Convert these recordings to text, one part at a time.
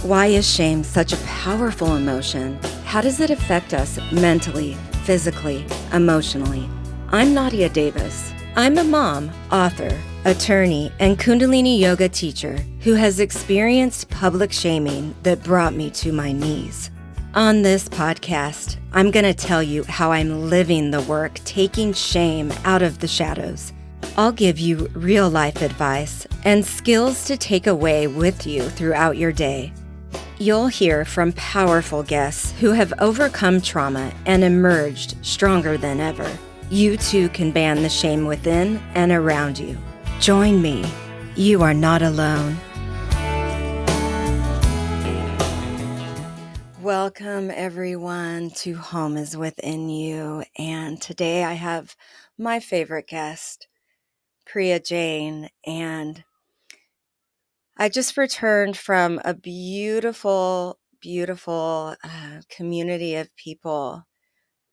Why is shame such a powerful emotion? How does it affect us mentally, physically, emotionally? I'm Nadia Davis. I'm a mom, author, attorney, and Kundalini yoga teacher who has experienced public shaming that brought me to my knees. On this podcast, I'm going to tell you how I'm living the work taking shame out of the shadows. I'll give you real life advice and skills to take away with you throughout your day. You'll hear from powerful guests who have overcome trauma and emerged stronger than ever. You too can ban the shame within and around you. Join me. You are not alone. Welcome, everyone, to Home is Within You. And today I have my favorite guest, Priya Jain. And I just returned from a beautiful community of people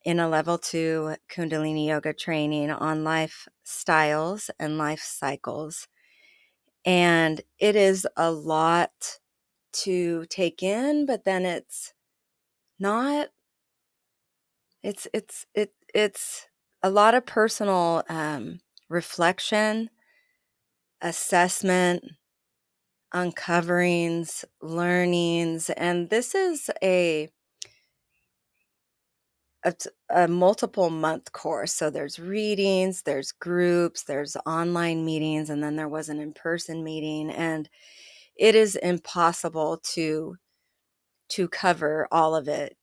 in a level 2 Kundalini yoga training on life styles and life cycles. And it is a lot to take in, but then it's not, it's a lot of personal reflection, assessment, uncoverings, learnings, and this is a multiple month course. So there's readings, there's groups, there's online meetings, and then there was an in-person meeting, and it is impossible to cover all of it,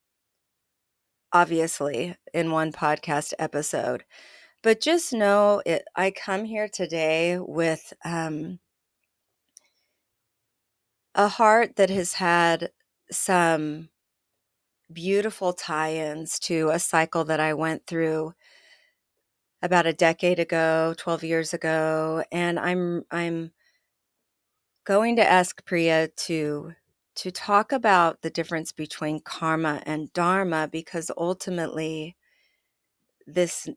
obviously, in one podcast episode. But just know I come here today with a heart that has had some beautiful tie-ins to a cycle that I went through about a decade ago, 12 years ago, and I'm going to ask Priya to talk about the difference between karma and dharma, because ultimately this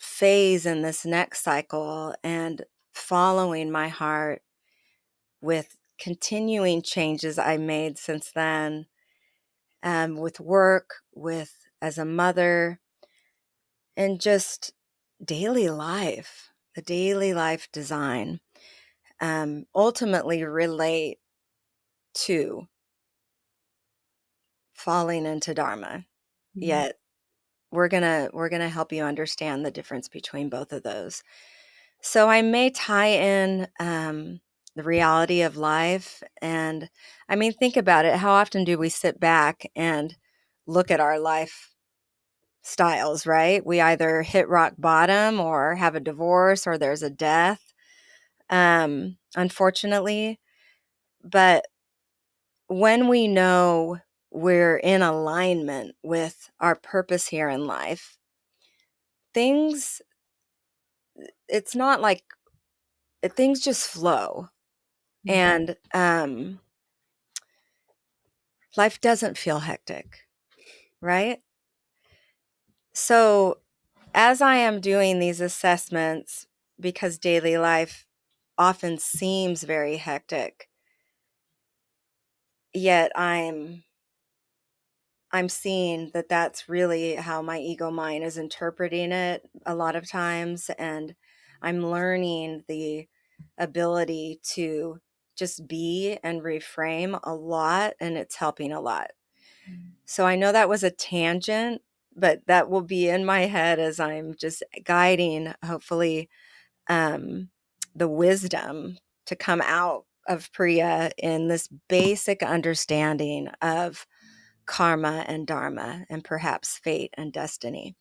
phase in this next cycle and following my heart with continuing changes I made since then, with work, with as a mother, and just daily life, the daily life design, ultimately relate to falling into Dharma. Yet we're gonna help you understand the difference between both of those. So I may tie in the reality of life, and I mean, think about it. How often do we sit back and look at our life styles, right? We either hit rock bottom or have a divorce or there's a death, unfortunately. But when we know we're in alignment with our purpose here in life, things, it's not like things just flow. And life doesn't feel hectic, right? So as I am doing these assessments, because daily life often seems very hectic, yet I'm seeing that that's really how my ego mind is interpreting it a lot of times, and I'm learning the ability to just be and reframe a lot, and it's helping a lot. So I know that was a tangent, but that will be in my head as I'm just guiding, hopefully, the wisdom to come out of Priya in this basic understanding of karma and dharma, and perhaps fate and destiny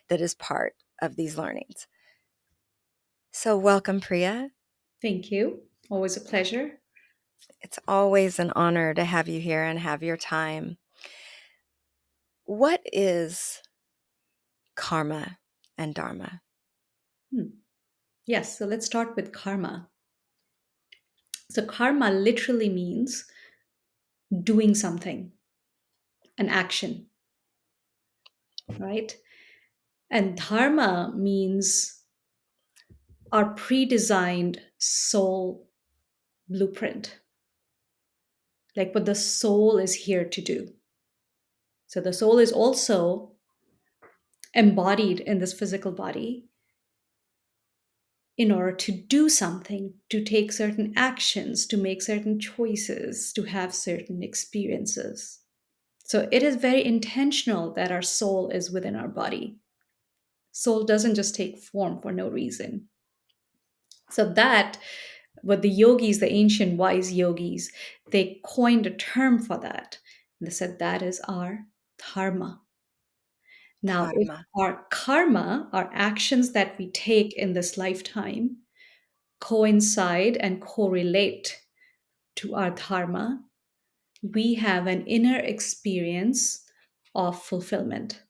that is part of these learnings. So welcome, Priya. Thank you. Always a pleasure. It's always an honor to have you here and have your time. What is karma and dharma? Yes, so let's start with karma. So, karma literally means doing something, an action, right? And dharma means our pre designed soul blueprint. like what the soul is here to do. So the soul is also embodied in this physical body in order to do something, to take certain actions, to make certain choices, to have certain experiences. So it is very intentional that our soul is within our body. Soul doesn't just take form for no reason. So that, what the yogis, the ancient wise yogis, they coined a term for that. They said that is our dharma. Now, if Dharma. our karma, our actions that we take in this lifetime, coincide and correlate to our dharma, we have an inner experience of fulfillment.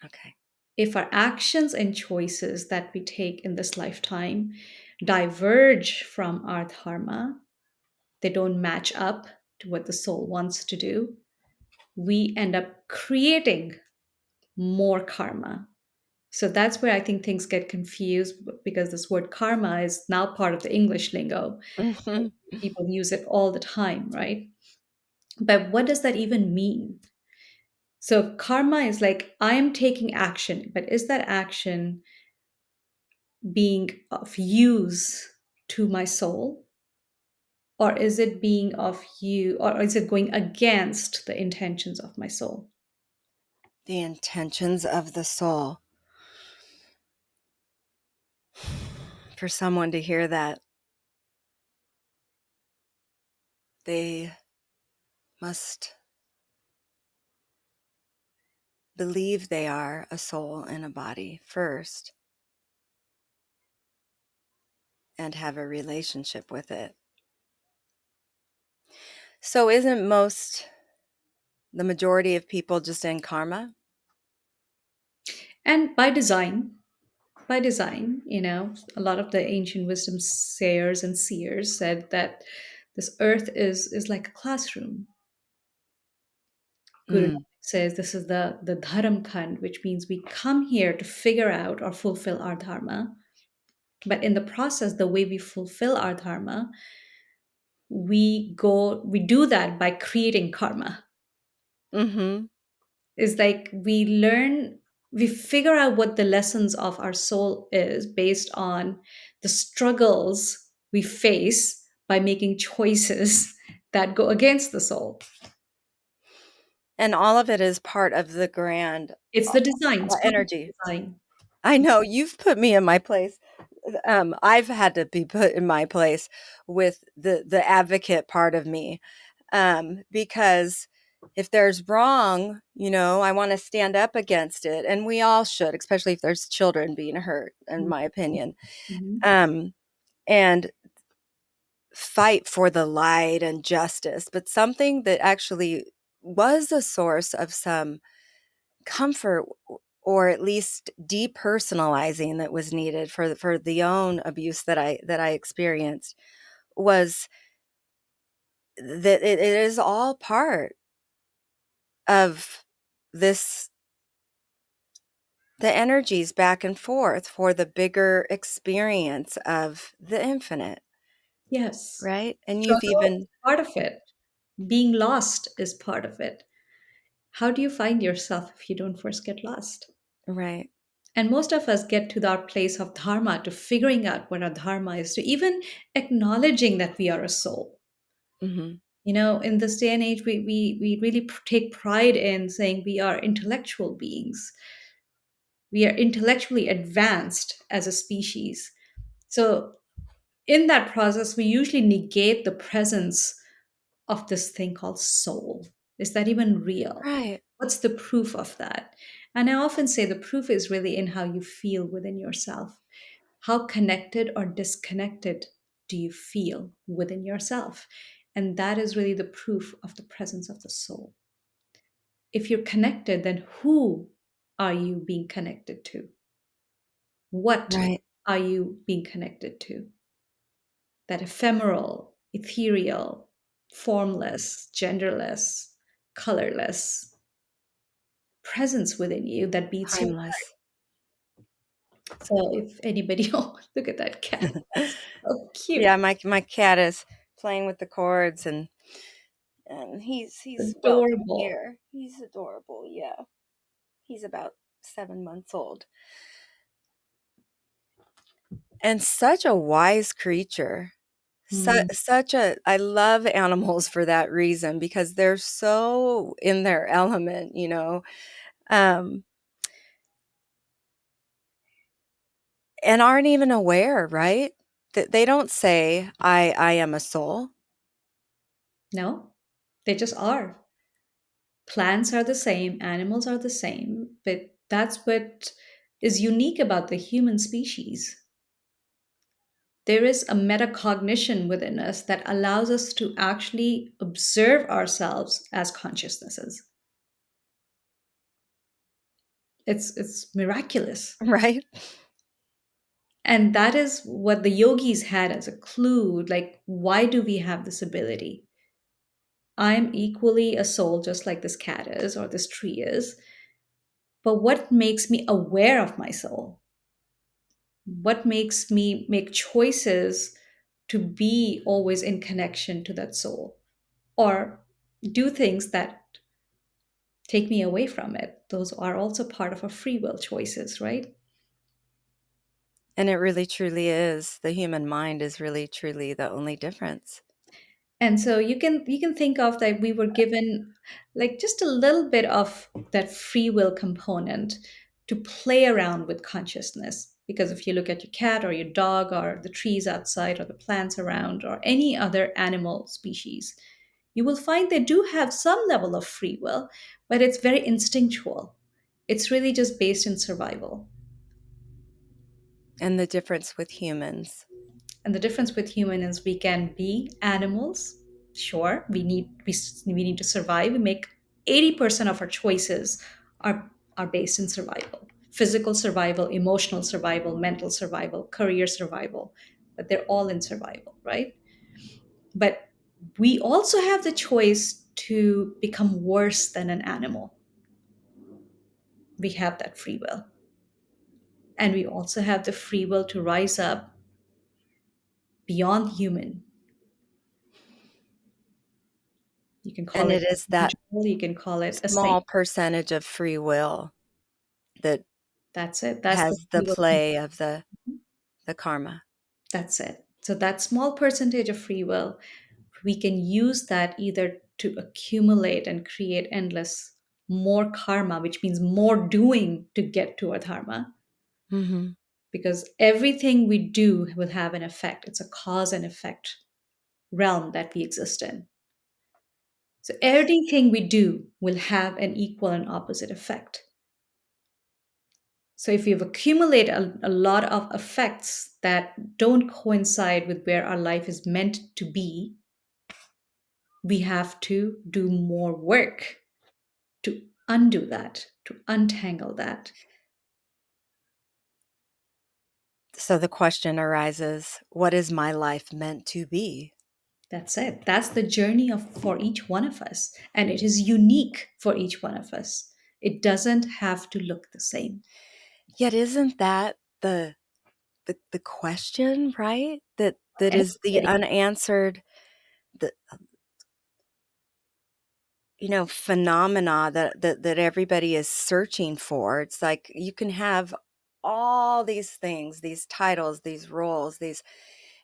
Okay. If our actions and choices that we take in this lifetime diverge from our dharma, they don't match up to what the soul wants to do, we end up creating more karma. So that's where I think things get confused because this word karma is now part of the English lingo. Hmm. People use it all the time, right? But what does that even mean? So karma is like I am taking action, but is that action being of use to my soul? Or is it being of you, or is it going against the intentions of my soul? The intentions of the soul. For someone to hear that, they must believe they are a soul in a body first and have a relationship with it. So, isn't the majority of people just in karma? And by design, a lot of the ancient wisdom sayers and seers said that this earth is like a classroom. Guru Mm, Nanak says this is the dharam khand, which means we come here to figure out or fulfill our dharma. But in the process, the way we fulfill our dharma, we do that by creating karma. mm-hmm. Is like we figure out what the lessons of our soul is based on the struggles we face by making choices that go against the soul. And all of it is part of the grand It's the design, it's part of energy. the design. I know you've put me in my place. I've had to be put in my place with the advocate part of me, because if there's wrong, I want to stand up against it, and we all should, especially if there's children being hurt, in my opinion, Mhm. um, and fight for the light and justice. But something that actually was a source of some comfort, or at least depersonalizing, that was needed for the own abuse that I experienced, was that it is all part of this, the energies back and forth for the bigger experience of the infinite, Yes. right? And you've Struggle is even part of it. Being lost is part of it. How do you find yourself if you don't first get lost? right. And most of us get to that place of dharma, to figuring out what our dharma is, to even acknowledging that we are a soul. Hmm. In this day and age, we really take pride in saying we are intellectual beings. We are intellectually advanced as a species. So, in that process, we usually negate the presence of this thing called soul. Is that even real? Right. What's the proof of that? And I often say the proof is really in how you feel within yourself. How connected or disconnected do you feel within yourself? And that is really the proof of the presence of the soul. If you're connected, then who are you being connected to? What Right. are you being connected to? That ephemeral, ethereal, formless, genderless, colorless presence within you that beats your heart. Timeless. So if anybody, oh, look at that cat. So cute. Yeah, my cat is playing with the cords, and he's welcome Adorable. here. He's adorable. Yeah. He's about 7 months old. And such a wise creature. Hmm. Such a I love animals for that reason because they're so in their element, you know. Um, and aren't even aware, right? That they don't say I am a soul. No, they just are. Plants are the same, animals are the same, but that's what is unique about the human species. There is a metacognition within us that allows us to actually observe ourselves as consciousnesses. It's miraculous. Right? And that is what the yogis had as a clue. Like, why do we have this ability? I'm equally a soul, just like this cat is or this tree is. But what makes me aware of my soul? What makes me make choices to be always in connection to that soul or do things that take me away from it? Those are also part of our free will choices, right? And it really truly is. The human mind is really truly the only difference. And so you can think of that we were given like just a little bit of that free will component to play around with consciousness, because if you look at your cat or your dog or the trees outside or the plants around or any other animal species, you will find they do have some level of free will, but it's very instinctual. It's really just based in survival. And the difference with humans. And the difference with human is we can be animals. Sure, we need to survive. We make 80% of our choices are based in survival. Physical survival, emotional survival, mental survival, career survival. But they're all in survival, right? But we also have the choice to become worse than an animal. We have that free will. And we also have the free will to rise up beyond human. You can call And it it is that angel, you can call it a saint. small percentage of free will that That's it. That's the has the free will. play of the karma. That's it. So that small percentage of free will, we can use that either to accumulate and create endless more karma, which means more doing to get to our dharma, Hmm. because everything we do will have an effect. It's a cause and effect realm that we exist in. So everything we do will have an equal and opposite effect. So if we've accumulated a lot of effects that don't coincide with where our life is meant to be, we have to do more work to undo that, to untangle that. So the question arises, what is my life meant to be? That's it. That's the journey of for each one of us. And it is unique for each one of us. It doesn't have to look the same. Yet isn't that the question, right? That is the Anybody. unanswered, the phenomena that everybody is searching for. It's like you can have all these things, these titles, these roles, these,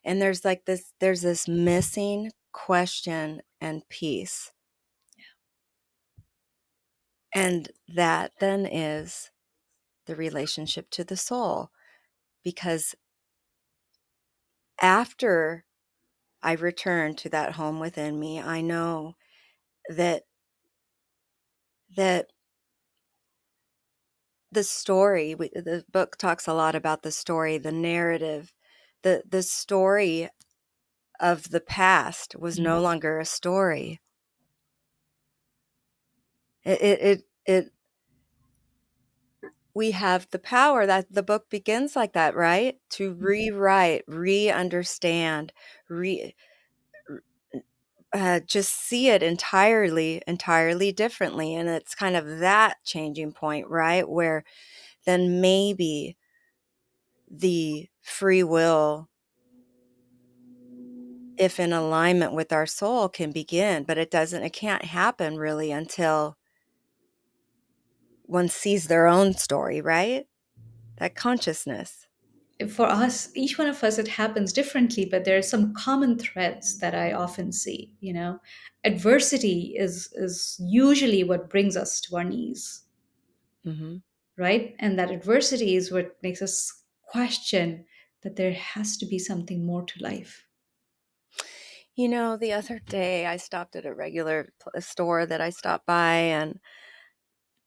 and there's this missing question and piece. And that then is the relationship to the soul. Because after I return to that home within me, I know that that the story, the book talks a lot about the story, the narrative, the story of the past was no longer a story. It we have the power, that the book begins like that, right? To rewrite, re-understand, re just see it entirely differently. And it's kind of that changing point, right? Where then maybe the free will if in alignment with our soul, can begin, but it can't happen really until one sees their own story, right? That consciousness. For us, each one of us, it happens differently, but there are some common threads that I often see. Adversity is usually what brings us to our knees, Hmm. right? And that adversity is what makes us question that there has to be something more to life. The other day I stopped at a regular store that I stopped by,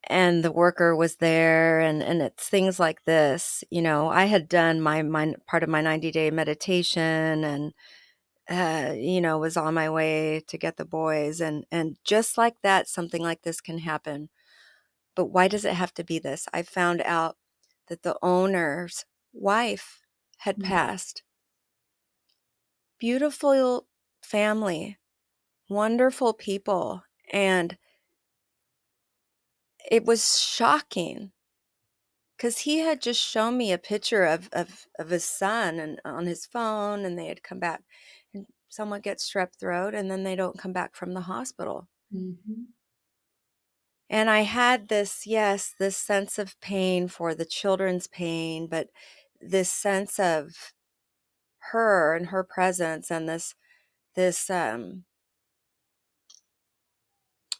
and the worker was there, and it's things like this. I had done my part of my 90-day meditation, and was on my way to get the boys, and just like that, something like this can happen. But why does it have to be this? I found out that the owner's wife had Mm. passed. Beautiful family, wonderful people, and it was shocking because he had just shown me a picture of his son and on his phone, and they had come back, and someone gets strep throat, and then they don't come back from the hospital. Mhm. And I had this, yes, this sense of pain for the children's pain, but this sense of her and her presence, and this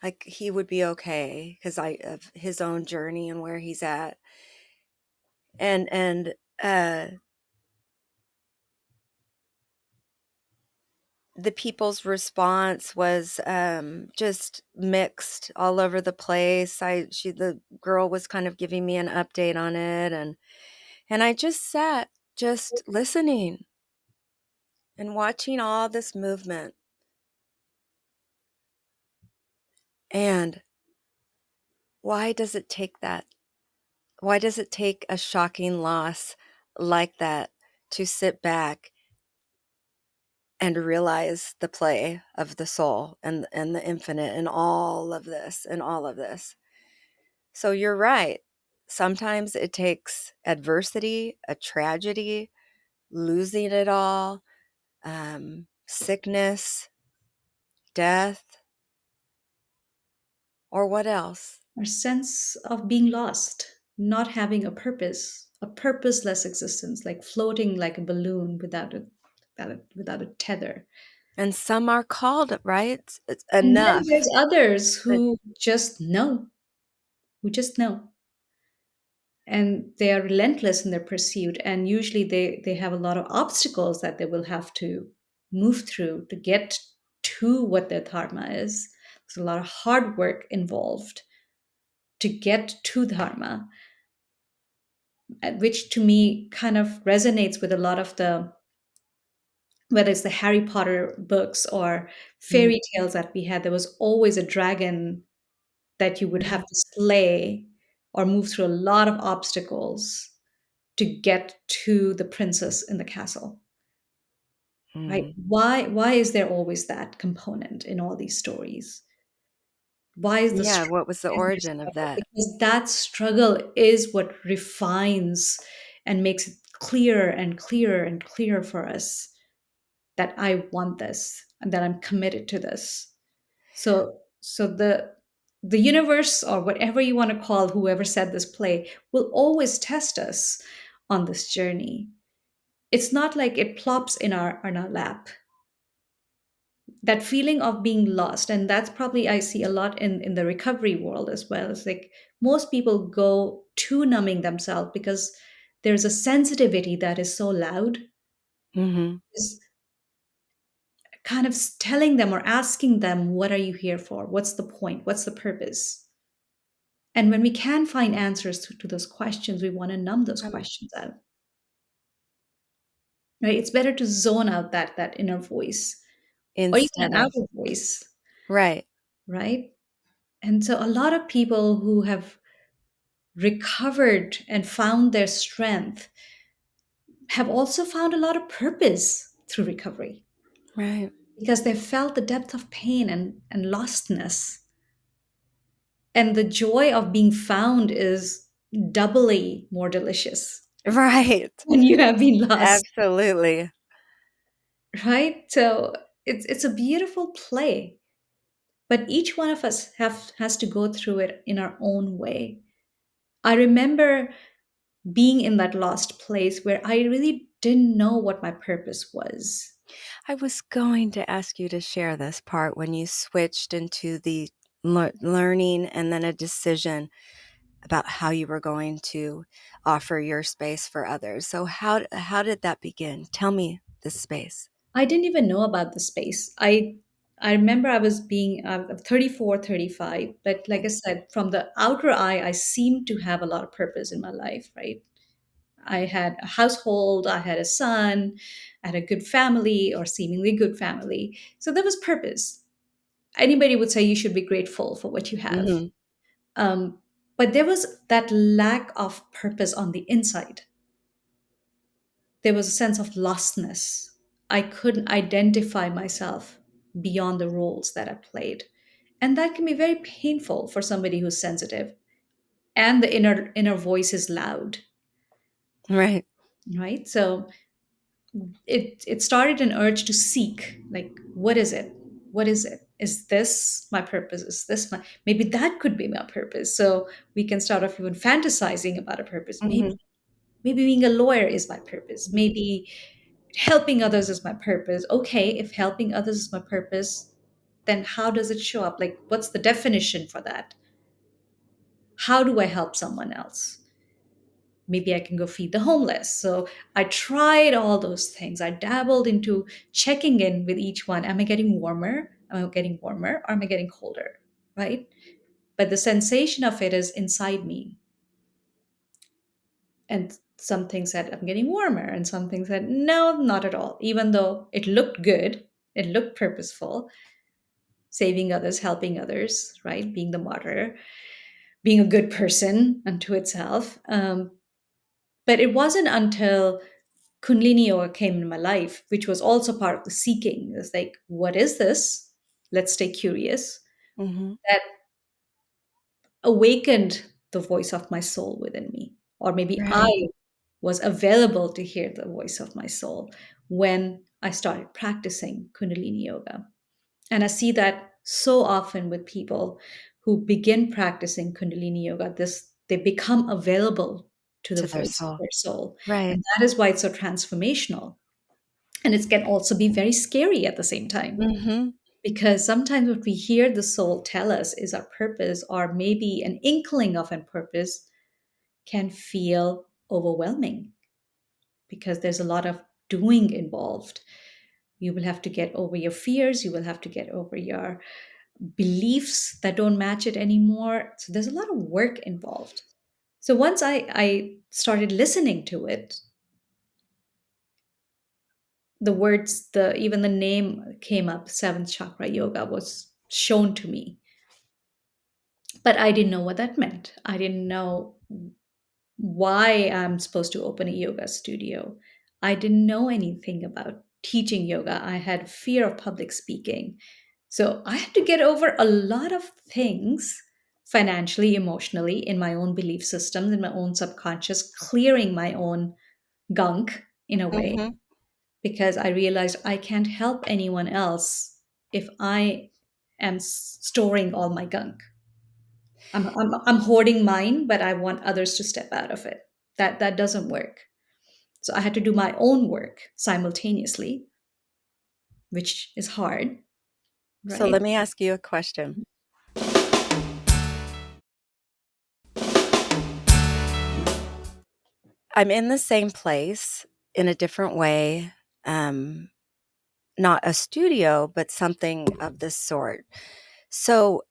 like he would be okay because I of his own journey and where he's at. And the people's response was just mixed all over the place. The girl was kind of giving me an update on it, and I just sat, just listening and watching all this movement. And why does it take that? Why does it take a shocking loss like that to sit back and realize the play of the soul and the infinite and all of this and all of this? So you're right. Sometimes it takes adversity, a tragedy, losing it all, sickness, death, or what else? Our sense of being lost, not having a purposeless existence, like floating like a balloon without a tether. And some are called, right? It's And then enough. there's others But who just know, and they are relentless in their pursuit. And usually they have a lot of obstacles that they will have to move through to get to what their dharma is. There's a lot of hard work involved to get to dharma, which to me kind of resonates with a lot of the, whether it's the Harry Potter books or mm, fairy tales that we had. There was always a dragon that you would have to slay or move through a lot of obstacles to get to the princess in the castle. Right? mm. Why is there always that component in all these stories? Why is the Yeah, struggle? what was the Why is there origin of struggle? that? Because that struggle is what refines and makes it clearer and clearer and clearer for us that I want this and that I'm committed to this. So the universe, or whatever you want to call whoever said this play, will always test us on this journey. It's not like it plops in our lap. That feeling of being lost, and that's probably I see a lot in the recovery world as well. It's like most people go to numbing themselves because there's a sensitivity that is so loud, Mhm. is kind of telling them or asking them, what are you here for? What's the point? What's the purpose? And when we can find answers to those questions, we want to numb those Um, questions out. Right? It's better to zone out that inner voice or even instead an of outer voice, right. right? And so a lot of people who have recovered and found their strength have also found a lot of purpose through recovery Right. because they felt the depth of pain and lostness. And the joy of being found is doubly more delicious Right. when you have been lost. Absolutely. right? So it's a beautiful play, but each one of us has to go through it in our own way. I remember being in that lost place where I really didn't know what my purpose was. I was going to ask you to share this part when you switched into the learning and then a decision about how you were going to offer your space for others. So how did that begin? Tell me this space. I didn't even know about the space. I remember I was being 34, 35, but like I said, from the outer eye, I seemed to have a lot of purpose in my life, right? I had a household, I had a son, I had a good family or seemingly good family. So there was purpose. Anybody would say you should be grateful for what you have. Hmm. Um, but there was that lack of purpose on the inside. There was a sense of lostness. I couldn't identify myself beyond the roles that I played. And that can be very painful for somebody who's sensitive. And the inner voice is loud, Right. right? So it started an urge to seek, like, what is it? What is it? Is this my purpose? Is this my, maybe that could be my purpose? So we can start off even fantasizing about a purpose. Hmm. Maybe being a lawyer is my purpose. Maybe helping others is my purpose. Okay, if helping others is my purpose, then how does it show up? Like, what's the definition for that? How do I help someone else? Maybe I can go feed the homeless. So I tried all those things. I dabbled into checking in with each one. Am I getting warmer? Am I getting warmer or am I getting colder? Right? But the sensation of it is inside me. And some things said, I'm getting warmer. And some things said, no, not at all. Even though it looked good, it looked purposeful, saving others, helping others, right? Being the martyr, being a good person unto itself. But it wasn't until Kundalini Yoga came in my life, which was also part of the seeking. It's like, what is this? Let's stay curious. Hmm. That awakened the voice of my soul within me. Or maybe I Right. was available to hear the voice of my soul when I started practicing Kundalini Yoga. And I see that so often with people who begin practicing Kundalini Yoga, this they become available to the To their voice of soul. their soul. Right. And that is why it's so transformational. And it can also be very scary at the same time. Hmm. Because sometimes what we hear the soul tell us is our purpose, or maybe an inkling of a purpose, can feel overwhelming because there's a lot of doing involved. You will have to get over your fears, you will have to get over your beliefs that don't match it anymore. So there's a lot of work involved. So once I started listening to it, the words, the even the name came up, seventh chakra yoga was shown to me. But I didn't know what that meant. I didn't know why I'm supposed to open a yoga studio. I didn't know anything about teaching yoga. I had fear of public speaking. So I had to get over a lot of things financially, emotionally, in my own belief systems, in my own subconscious, clearing my own gunk in a way, Hmm. because I realized I can't help anyone else if I am storing all my gunk. I'm hoarding mine, but I want others to step out of it. That doesn't work. So I had to do my own work simultaneously, which is hard, So right? let me ask you a question. I'm in the same place in a different way. Um, Not a studio, but something of this sort. So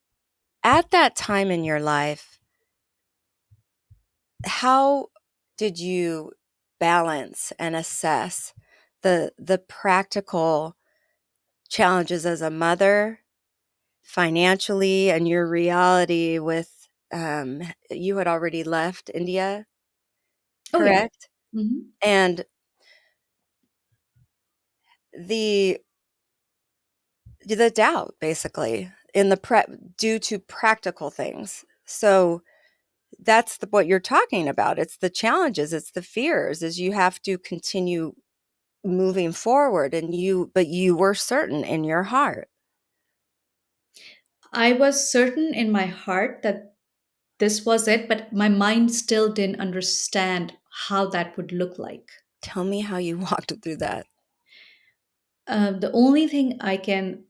at that time in your life, how did you balance and assess the practical challenges as a mother, financially, and your reality with you had already left India, Oh yeah. correct? Hmm. And the the doubt basically in the due to practical things. So that's what you're talking about. It's the challenges, it's the fears, is you have to continue moving forward, and but you were certain in your heart. I was certain in my heart that this was it, but my mind still didn't understand how that would look like. Tell me how you walked through that. The only thing I can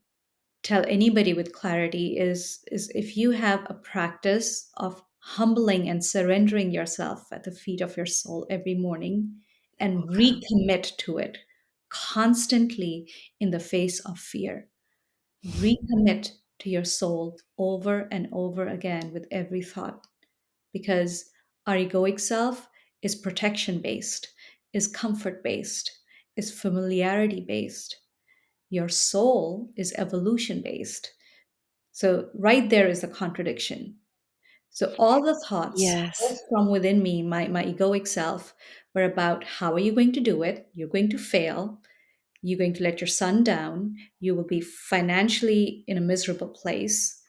tell anybody with clarity is if you have a practice of humbling and surrendering yourself at the feet of your soul every morning and Okay. recommit to it constantly in the face of fear. Recommit to your soul over and over again with every thought, because our egoic self is protection based, is comfort based, is familiarity based. Your soul is evolution based. So, right there is the contradiction. So, all the thoughts Yes. from within me, my egoic self, were about how are you going to do it? You're going to fail. You're going to let your son down. You will be financially in a miserable place.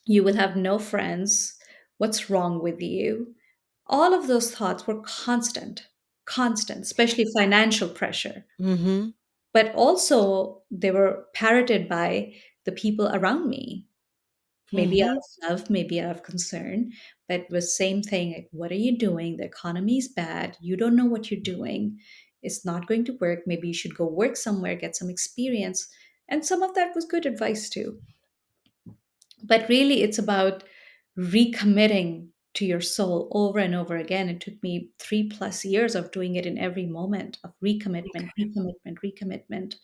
You will have no friends. What's wrong with you? All of those thoughts were constant, especially financial pressure. Mm-hmm. But also, they were parroted by the people around me, maybe Mm-hmm. out of love, maybe out of concern, but it was same thing. Like, what are you doing? The economy is bad. You don't know what you're doing. It's not going to work. Maybe you should go work somewhere, get some experience. And some of that was good advice too. But really, it's about recommitting to your soul over and over again. It took me 3+ years of doing it in every moment of recommitment, Okay. recommitment, recommitment,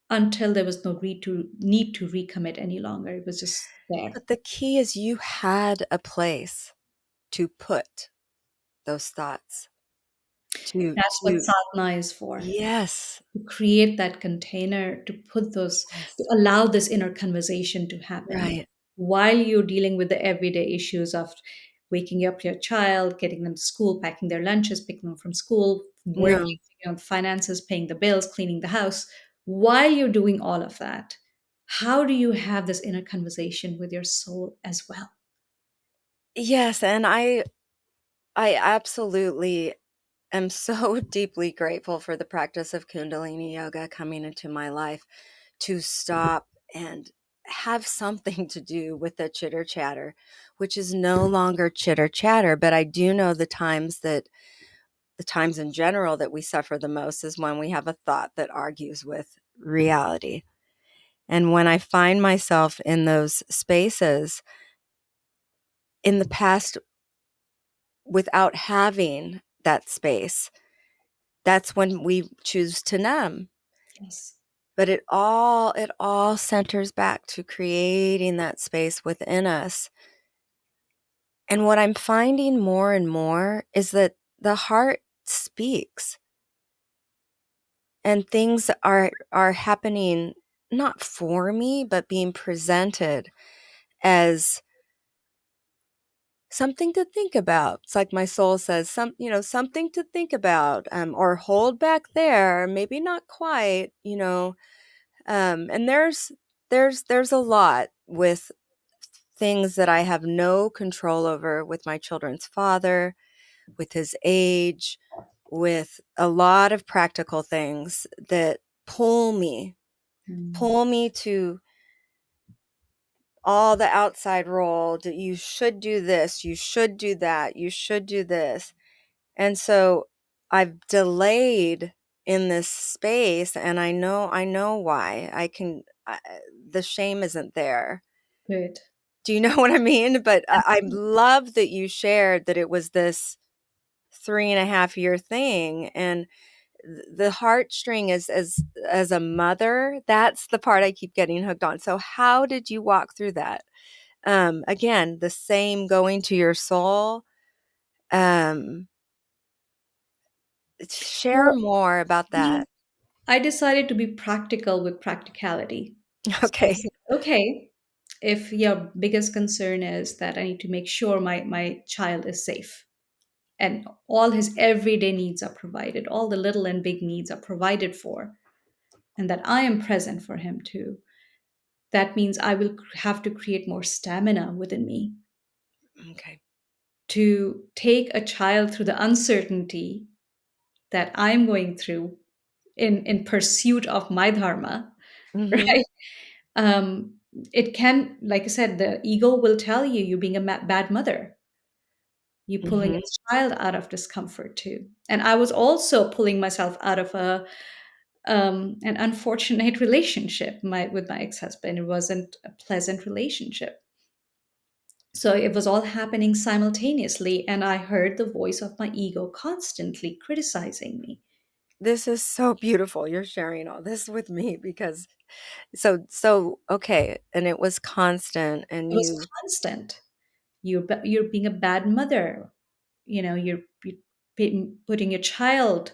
until there was no need to recommit any longer. It was just there. But the key is you had a place to put those thoughts. That's what To sadhana is for. Yes. To create that container, to put those, to Yes. allow this inner conversation to happen Right. while you're dealing with the everyday issues of waking up your child, getting them to school, packing their lunches, picking them from school, No. working, figuring out the finances, paying the bills, cleaning the house. While you're doing all of that, how do you have this inner conversation with your soul as well? Yes, and I absolutely am so deeply grateful for the practice of Kundalini yoga coming into my life to stop and have something to do with the chitter chatter, which is no longer chitter chatter. But I do know the times in general that we suffer the most is when we have a thought that argues with reality. And when I find myself in those spaces in the past without having that space, that's when we choose to numb. Yes. But it all centers back to creating that space within us. And what I'm finding more and more is that the heart speaks and things are happening not for me, but being presented as something to think about. It's like my soul says, something to think about, or hold back there, maybe not quite, and there's a lot with things that I have no control over with my children's father, with his age, with a lot of practical things that Mm, pull me to all the outside role. You should do this, you should do that, you should do this. And so I've delayed in this space, and I know why. The shame isn't there. good. Do you know what I mean? But I love that you shared that it was this 3.5 year thing, and the heartstring is as a mother, that's the part I keep getting hooked on. So how did you walk through that? Again, the same going to your soul. Um, share Well, more about we that. I decided to be practical with practicality. So I Okay. said, okay, if your biggest concern is that I need to make sure my child is safe and all his everyday needs are provided, all the little and big needs are provided for, and that I am present for him too, that means I will have to create more stamina within me Okay. to take a child through the uncertainty that I'm going through in pursuit of my dharma, Mhm. right? um, it can, like I said, the ego will tell you you're being a bad mother. You're pulling Mhm. its child out of discomfort too. And I was also pulling myself out of a an unfortunate relationship with my ex-husband. It wasn't a pleasant relationship. So it was all happening simultaneously, and I heard the voice of my ego constantly criticizing me. This is so beautiful you're sharing all this with me because so okay, and it was constant and It was you constant. You're being a bad mother. You're putting your child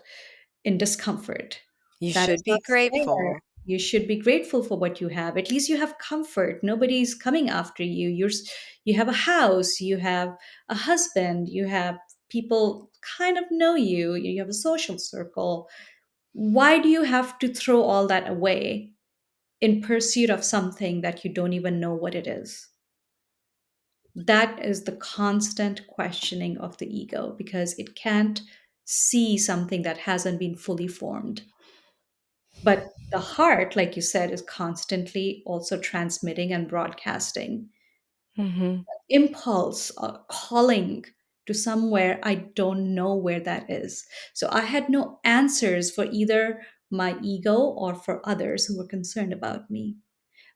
in discomfort. you That should is be not fair. grateful. You should be grateful for what you have. At least you have comfort. Nobody's coming after you. You have a house, you have a husband, you have people kind of know you, you have a social circle. Why do you have to throw all that away in pursuit of something that you don't even know what it is? That is the constant questioning of the ego because it can't see something that hasn't been fully formed. But the heart, like you said, is constantly also transmitting and broadcasting Mhm. impulse, calling to somewhere I don't know where that is. So I had no answers for either my ego or for others who were concerned about me.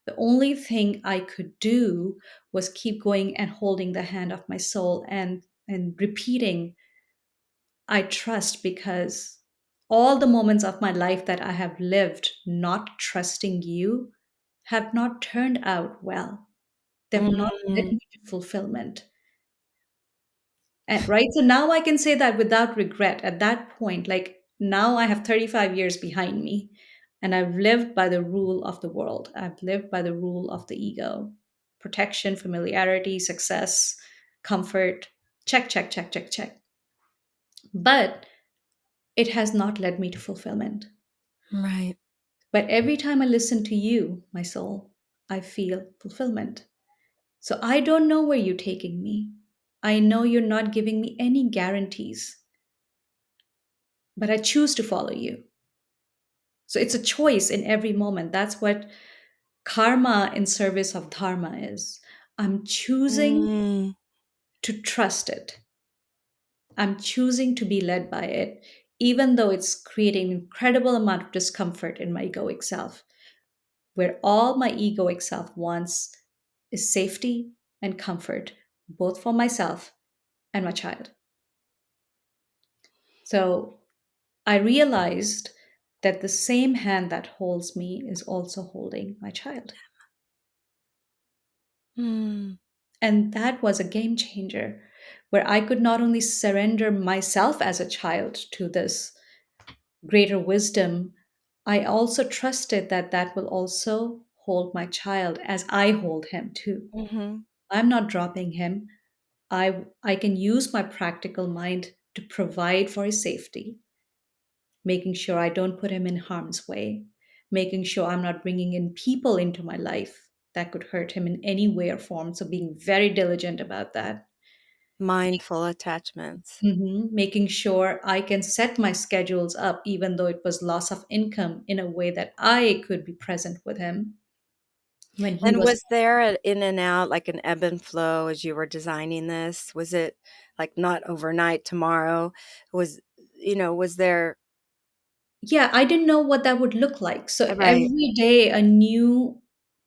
The only thing I could do was keep going and holding the hand of my soul and repeating, I trust, because all the moments of my life that I have lived not trusting you have not turned out well. They've not led Mm. me to fulfillment. And right, so now I can say that without regret at that point. Like now I have 35 years behind me and I've lived by the rule of the world. I've lived by the rule of the ego. Protection, familiarity, success, comfort. Check, check, check, check, check. But it has not led me to fulfillment. Right. But every time I listen to you, my soul, I feel fulfillment. So I don't know where you're taking me. I know you're not giving me any guarantees, but I choose to follow you. So it's a choice in every moment. That's what karma in service of dharma is. I'm choosing Mm. to trust it. I'm choosing to be led by it, even though it's creating an incredible amount of discomfort in my egoic self, where all my egoic self wants is safety and comfort, both for myself and my child. So I realized that the same hand that holds me is also holding my child. Mm. And that was a game changer where I could not only surrender myself as a child to this greater wisdom, I also trusted that that will also hold my child as I hold him too. Mhm. I'm not dropping him. I can use my practical mind to provide for his safety, making sure I don't put him in harm's way, making sure I'm not bringing in people into my life that could hurt him in any way or form. So being very diligent about that. Mindful attachments. Making sure I can set my schedules up, even though it was loss of income, in a way that I could be present with him when he And was. was there an in and out, like an ebb and flow as you were designing this? Was it like not overnight, tomorrow? Was was there Yeah, I didn't know what that would look like. So right. every day a new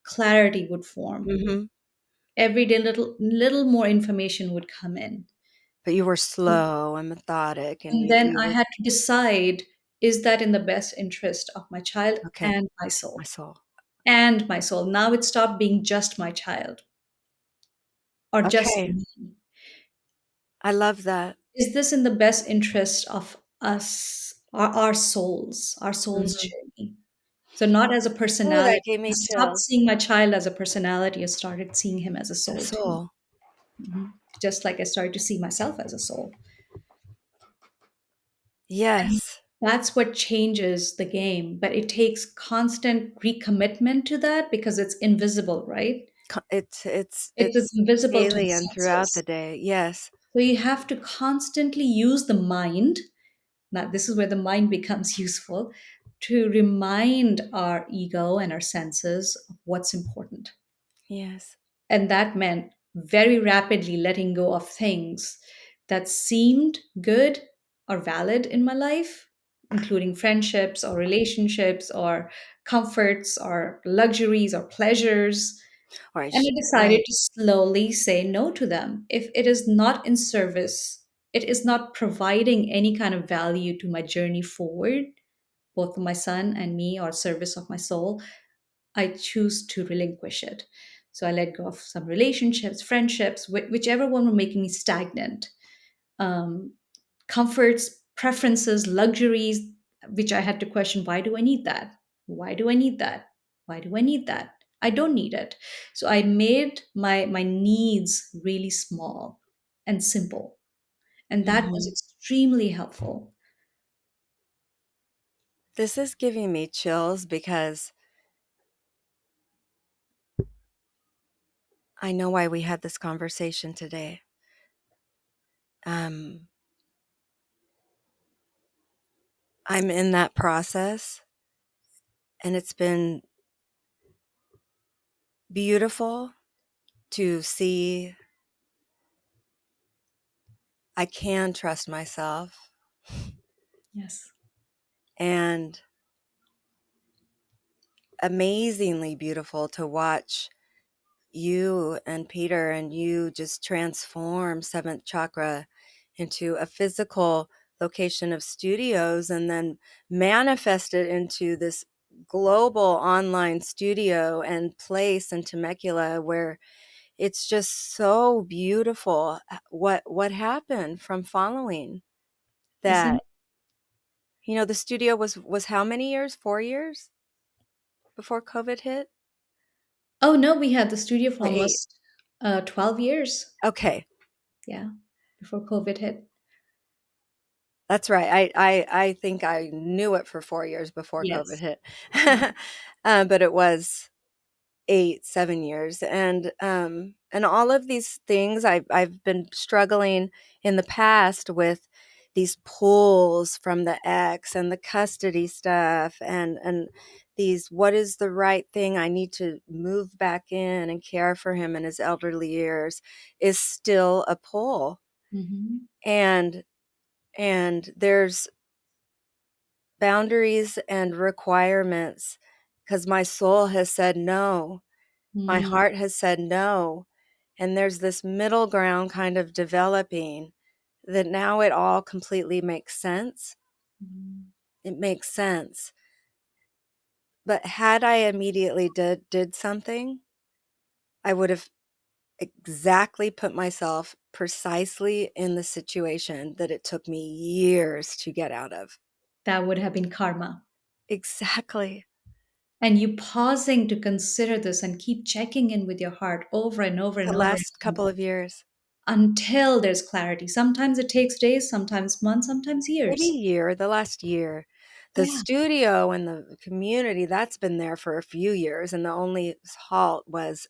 clarity would form. Mhm. Every day little more information would come in. But you were slow and methodic and And you then you I were had to decide, is that in the best interest of my child okay, and my my soul? soul. And my soul. Now it stopped being just my child or just Okay. me. I love that. Is this in the best interest of us, our soul's Mhm. journey? So not as a Oh, personality. that gave I me stopped chills. seeing my child as a personality. I started seeing him as a A soul too. soul. Just like I started to see myself as a soul. And Yes. that's what changes the game. But it takes constant recommitment to that because it's invisible, right? It's It is invisible to the daily and throughout the senses. day. Yes. So you have to constantly use the mind. Now, this is where the mind becomes useful. to remind our ego and our senses of what's important. Yes. And that meant very rapidly letting go of things that seemed good or valid in my life, including friendships or relationships or comforts or luxuries or pleasures. And I decided Right. to slowly say no to them. If it is not in service, it is not providing any kind of value to my journey forward, both my son and me, or service of my soul, I choose to relinquish it. So I let go of some relationships, friendships, whichever one were making me stagnant. Um, Comforts, preferences, luxuries, which I had to question, why do I need that? Why do I need that? Why do I need that? I don't need it. So I made my needs really small and simple. And that was Mhm. extremely helpful. This is giving me chills because I know why we had this conversation today. Um, I'm in that process, and it's been beautiful to see I can trust myself, Yes. and amazingly beautiful to watch you and Peter and you just transform seventh chakra into a physical location of studios and then manifest it into this global online studio and place in Temecula where it's just so beautiful what happened from following Isn't that. The studio was how many years? 4 years before COVID hit? Oh no, we had the studio for Or eight? almost 12 years. Okay. Yeah, before COVID hit. That's right. I think I knew it for 4 years before COVID Yes. hit. Yeah. But it was 8, 7 years, and all of these things I've been struggling in the past with these pulls from the ex and the custody stuff and these what is the right thing I need to move back in and care for him in his elderly years is still a pull. Hmm. And there's boundaries and requirements because my soul has said no. My Mm-hmm. heart has said no. And there's this middle ground kind of developing that now it all completely makes sense. It makes sense. But had I immediately did something, I would have exactly put myself precisely in the situation that it took me years to get out of. That would have been karma. Exactly. And you pausing to consider this and keep checking in with your heart over and over The and over last again couple of years. until there's clarity. Sometimes it takes days, sometimes months, sometimes Maybe years. the last year. The Yeah. studio and the community, that's been there for a few years, and the only halt was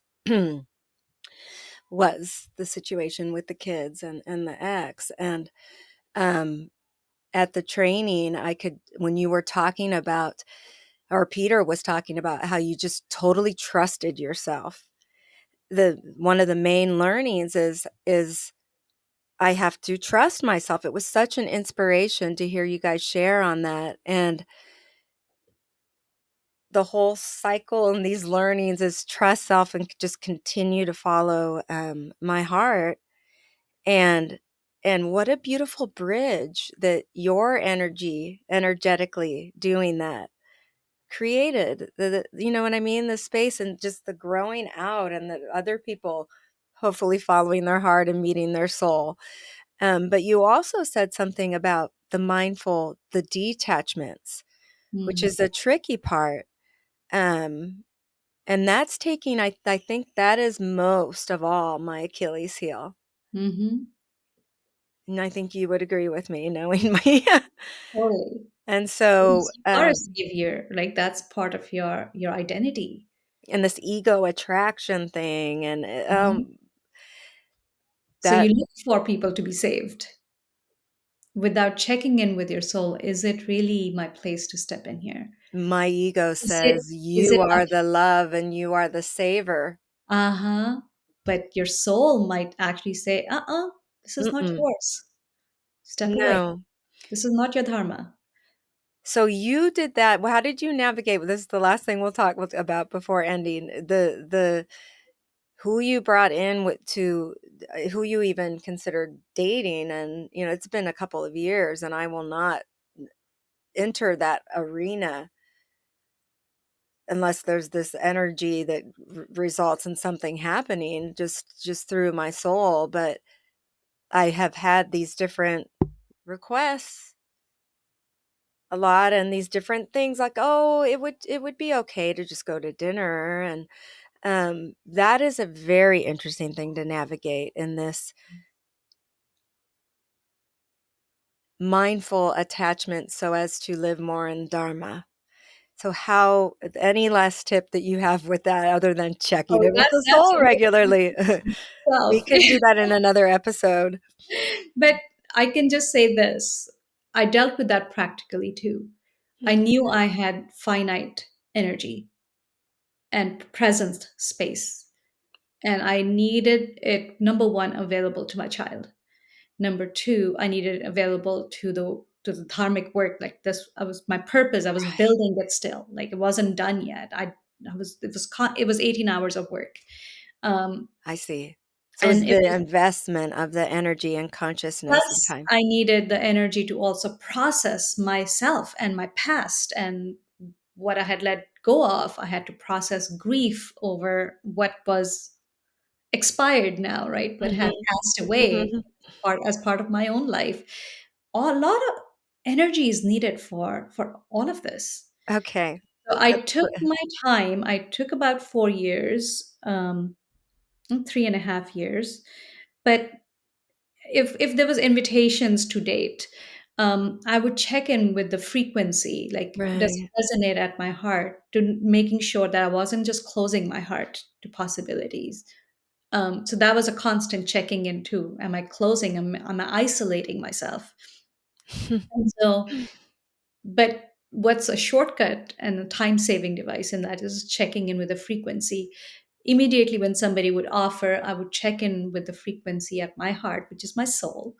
was the situation with the kids and the ex, and, um, at the training, I could when you were talking about or Peter was talking about how you just totally trusted yourself. The one of the main learnings is I have to trust myself. It was such an inspiration to hear you guys share on that, and the whole cycle and these learnings is trust self and just continue to follow my heart and what a beautiful bridge that your energetically doing that created you know what I mean, the space and just the growing out and the other people hopefully following their heart and meeting their soul. But you also said something about the detachments, which Mm-hmm. is the tricky part. um And that's taking I think that is most of all my Achilles heel, Mm-hmm. and I think you would agree with me knowing me. Totally. And so, Because you are a savior. Like that's part of your identity. and this ego attraction thing and, Mhm. So that you look for people to be saved without checking in with your soul. Is it really my place to step in here? My ego Is it says is it you are the love and you are the saver. uh-huh. But your soul might actually say, uh-uh, this is not Mm-mm. yours. Step away. No. This is not your dharma. So you did that. Well, how did you navigate? This is the last thing we'll talk about before ending. The who you brought in with to who you even considered dating, and it's been a couple of years, and I will not enter that arena unless there's this energy that results in something happening just through my soul. But I have had these different requests a lot, and these different things like, oh, it would be okay to just go to dinner, and that is a very interesting thing to navigate in this mindful attachment so as to live more in Dharma. So how any last tip that you have with that other than checking Oh, in with the that's soul a whole regularly? We self. can do that in another episode. But I can just say this. I dealt with that practically too. I Mhm. knew I had finite energy and presence space. And I needed it, number one, available to my child. Number two, I needed it available to the dharmic work. Like this, I was my purpose. I was Right. building it still. Like it wasn't done yet. It was 18 hours of work. Um, I see. So it's and it the was investment of the energy and consciousness and plus time. I needed the energy to also process myself and my past and what I had let go of. I had to process grief over what was expired now, right? What had Mhm. passed away Mhm. as part of my own life. A lot of energy is needed for all of this. Okay. So I Uh, took my time. I took about 4 years, 3.5 years. But if there was invitations to date, I would check in with the frequency. Like, does Right. it resonate at my heart? To making sure that I wasn't just closing my heart to possibilities. So that was a constant checking in too. Am I closing? Am I isolating myself? And so, but what's a shortcut and a time saving device in that is checking in with the frequency. Immediately when somebody would offer, I would check in with the frequency at my heart, which is my soul,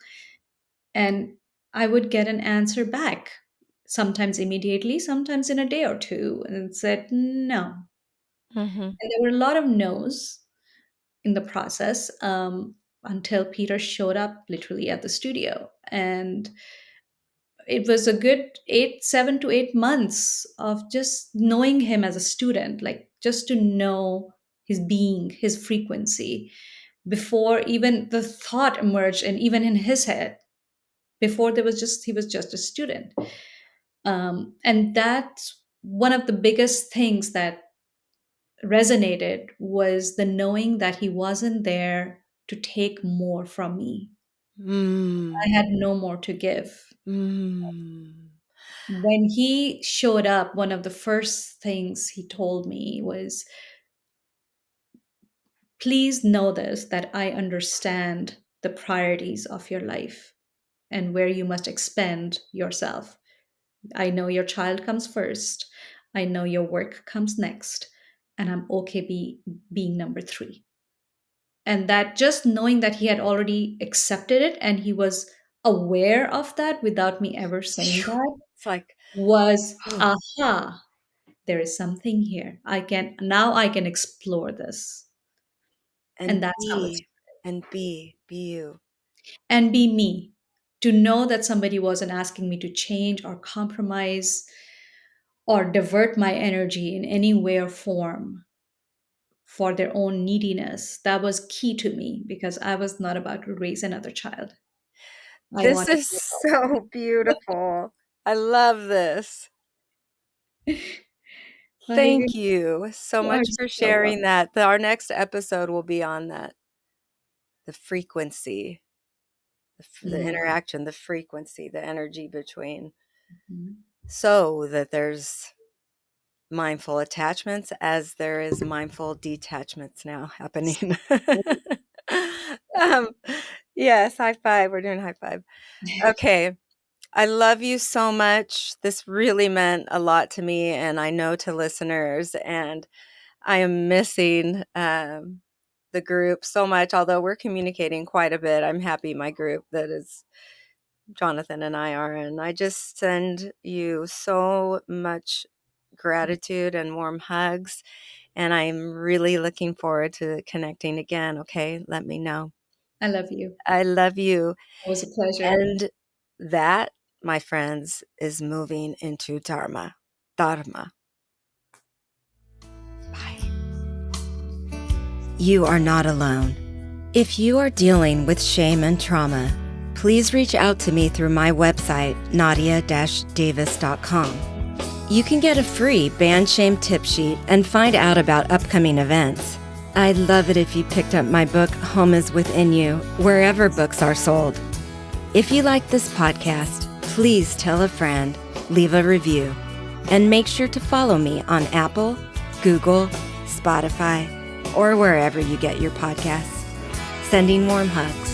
and I would get an answer back, sometimes immediately, sometimes in a day or two, and it said no. Mhm. And there were a lot of no's in the process, until Peter showed up literally at the studio. And it was a good 7 to 8 months of just knowing him as a student, like just to know his being, his frequency, before even the thought emerged, and even in his head, before he was just a student. And that's one of the biggest things that resonated was the knowing that he wasn't there to take more from me. I Mm. had no more to give. Mm. When he showed up, one of the first things he told me was, please know this, that I understand the priorities of your life and where you must expend yourself. I know your child comes first. I know your work comes next. And I'm okay being number three. And that, just knowing that he had already accepted it and he was aware of that without me ever saying Phew. that, It's like, was oh, aha, there is something here. I can explore this. And and that's how it's, be you. and be me. To know that somebody wasn't asking me to change or compromise or divert my energy in any way or form for their own neediness. That was key to me because I was not about to raise another child. I This wanted is to so beautiful. I love this. help. Like, Thank you so you are much for so sharing that. Our next episode will be on that, the frequency, the welcome. interaction, the frequency, the energy between, Mhm. so that there's mindful attachments as there is mindful detachments now happening. um, yes, high five. We're doing high five. Okay. I love you so much. This really meant a lot to me, and I know to listeners. And I am missing the group so much, although we're communicating quite a bit. I'm happy my group that is Jonathan and I are in. I just send you so much gratitude and warm hugs. And I'm really looking forward to connecting again. Okay. Let me know. I love you. I love you. It was a pleasure. And that, my friends, is moving into Dharma. Dharma. Bye. You are not alone. If you are dealing with shame and trauma, please reach out to me through my website, nadia-davis.com. You can get a free band shame tip sheet and find out about upcoming events. I'd love it if you picked up my book, Home is Within You, wherever books are sold. If you like this podcast, please tell a friend, leave a review, and make sure to follow me on Apple, Google, Spotify, or wherever you get your podcasts. Sending warm hugs.